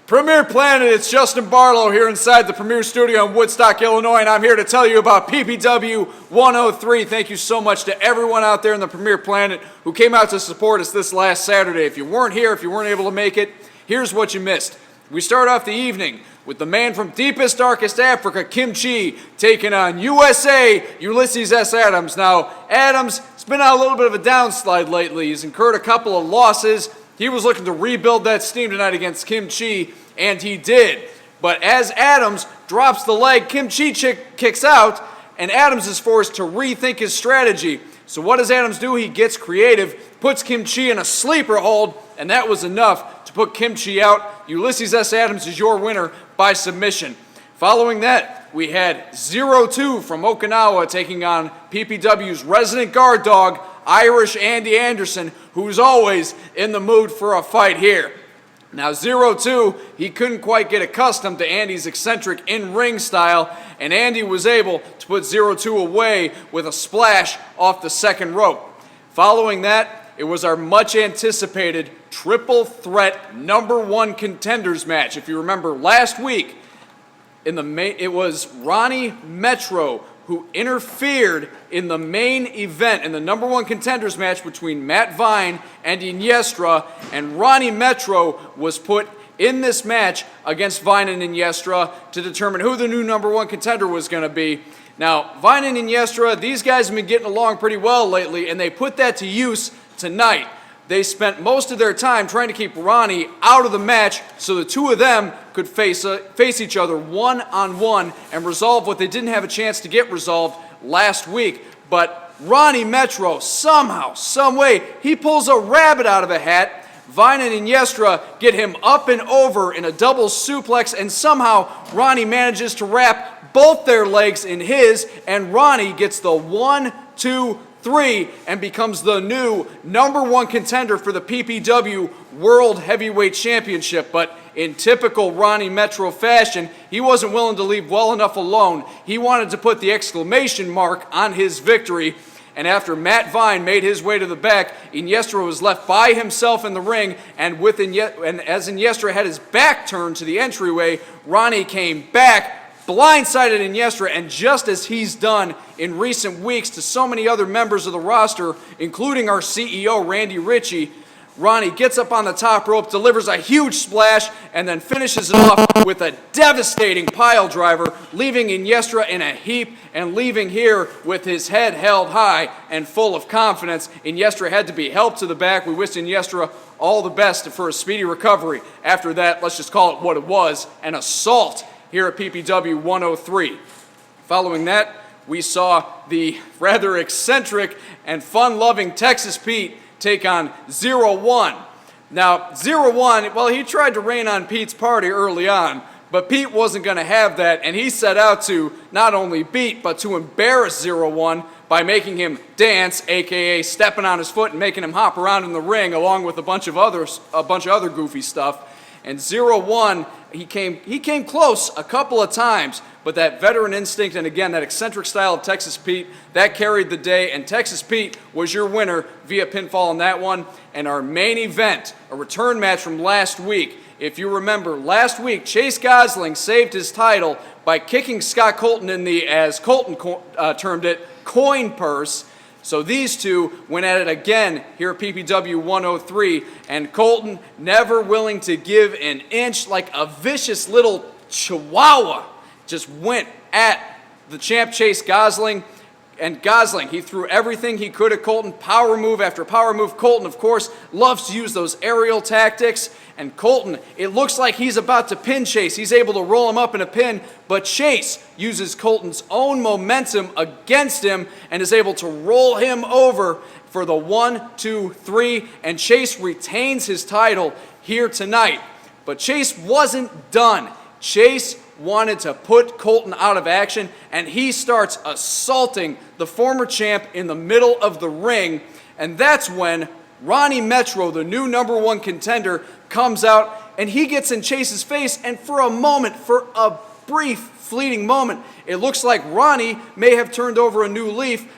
Premier Planet, it's Justin Barlow here inside the Premier Studio in Woodstock, Illinois, and I'm here to tell you about PPW 103. Thank you so much to everyone out there in the Premier Planet who came out to support us this last Saturday. If you weren't here, if you weren't able to make it, here's what you missed. We start off the evening with the man from deepest, darkest Africa, Kim Chi, taking on USA, Ulysses S. Adams. Now, Adams has been on a little bit of a downslide lately. He's incurred a couple of losses. He was looking to rebuild that steam tonight against Kim Chi, and he did. But as Adams drops the leg, Kim Chi kicks out, and Adams is forced to rethink his strategy. So what does Adams do? He gets creative, puts Kim Chi in a sleeper hold, and that was enough to put Kim Chi out. Ulysses S. Adams is your winner by submission. Following that, we had 0-2 from Okinawa taking on PPW's resident guard dog, Irish Andy Anderson, who's always in the mood for a fight here. Now 0-2, he couldn't quite get accustomed to Andy's eccentric in-ring style, and Andy was able to put 0-2 away with a splash off the second rope. Following that, it was our much-anticipated triple threat #1 contenders match. If you remember last week, it was Ronnie Metro who interfered in the main event in the #1 contenders match between Matt Vine and Iniestra, and Ronnie Metro was put in this match against Vine and Iniestra to determine who the new #1 contender was going to be. Now, Vine and Iniestra, these guys have been getting along pretty well lately, and they put that to use tonight. They spent most of their time trying to keep Ronnie out of the match so the two of them could face each other one-on-one and resolve what they didn't have a chance to get resolved last week. But Ronnie Metro, somehow, someway, he pulls a rabbit out of a hat. Vine and Iniestra get him up and over in a double suplex, and somehow Ronnie manages to wrap both their legs in his, and Ronnie gets the 1-2-3 and becomes the new #1 contender for the PPW World Heavyweight Championship. But in typical Ronnie Metro fashion, he wasn't willing to leave well enough alone. He wanted to put the exclamation mark on his victory. And after Matt Vine made his way to the back, Iniestra was left by himself in the ring, and as Iniestra had his back turned to the entryway, Ronnie came back, blindsided Iniestra, and just as he's done in recent weeks to so many other members of the roster, including our CEO, Randy Ritchie, Ronnie gets up on the top rope, delivers a huge splash, and then finishes it off with a devastating pile driver, leaving Iniestra in a heap and leaving here with his head held high and full of confidence. Iniestra had to be helped to the back. We wish Iniestra all the best for a speedy recovery. After that, let's just call it what it was, an assault here at PPW 103. Following that, we saw the rather eccentric and fun-loving Texas Pete take on 0-1. Now, 0-1, well, he tried to rain on Pete's party early on, but Pete wasn't going to have that, and he set out to not only beat, but to embarrass 0-1 by making him dance, a.k.a. stepping on his foot and making him hop around in the ring, along with a bunch of other goofy stuff. And 0-1, he came close a couple of times, but that veteran instinct and, again, that eccentric style of Texas Pete, that carried the day, and Texas Pete was your winner via pinfall in that one. And our main event, a return match from last week. If you remember, last week, Chase Gosling saved his title by kicking Scott Colton in the, as Colton termed it, coin purse. So these two went at it again here at PPW 103, and Colton, never willing to give an inch, like a vicious little chihuahua, just went at the champ Chase Gosling. And Gosling, he threw everything he could at Colton, power move after power move. Colton, of course, loves to use those aerial tactics. And Colton, it looks like he's about to pin Chase. He's able to roll him up in a pin, but Chase uses Colton's own momentum against him and is able to roll him over for the 1-2-3, and Chase retains his title here tonight. But Chase wasn't done. Chase wanted to put Colton out of action, and he starts assaulting the former champ in the middle of the ring, and that's when Ronnie Metro, the new #1 contender, comes out, and he gets in Chase's face, and for a moment, for a brief, fleeting moment, it looks like Ronnie may have turned over a new leaf,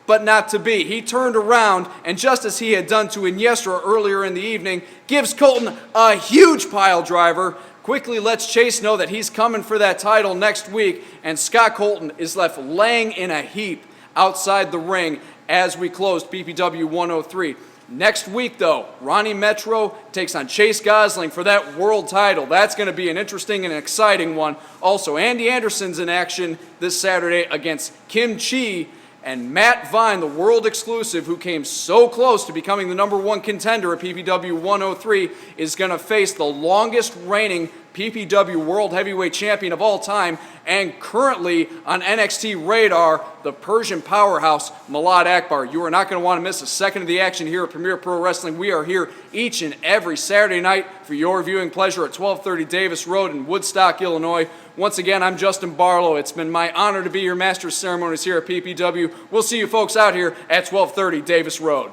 but not to be. He turned around, and just as he had done to Iniestra earlier in the evening, gives Colton a huge pile driver. quickly lets Chase know that he's coming for that title next week, and Scott Colton is left laying in a heap outside the ring as we closed PPW 103. Next week, though, Ronnie Metro takes on Chase Gosling for that world title. That's going to be an interesting and exciting one. Also, Andy Anderson's in action this Saturday against Kim Chi, and Matt Vine, the world exclusive, who came so close to becoming the #1 contender at PPW 103, is going to face the longest reigning PPW World Heavyweight Champion of all time, and currently on NXT radar, the Persian powerhouse, Malad Akbar. You are not going to want to miss a second of the action here at Premier Pro Wrestling. We are here each and every Saturday night for your viewing pleasure at 1230 Davis Road in Woodstock, Illinois. Once again, I'm Justin Barlow. It's been my honor to be your master of ceremonies here at PPW. We'll see you folks out here at 1230 Davis Road.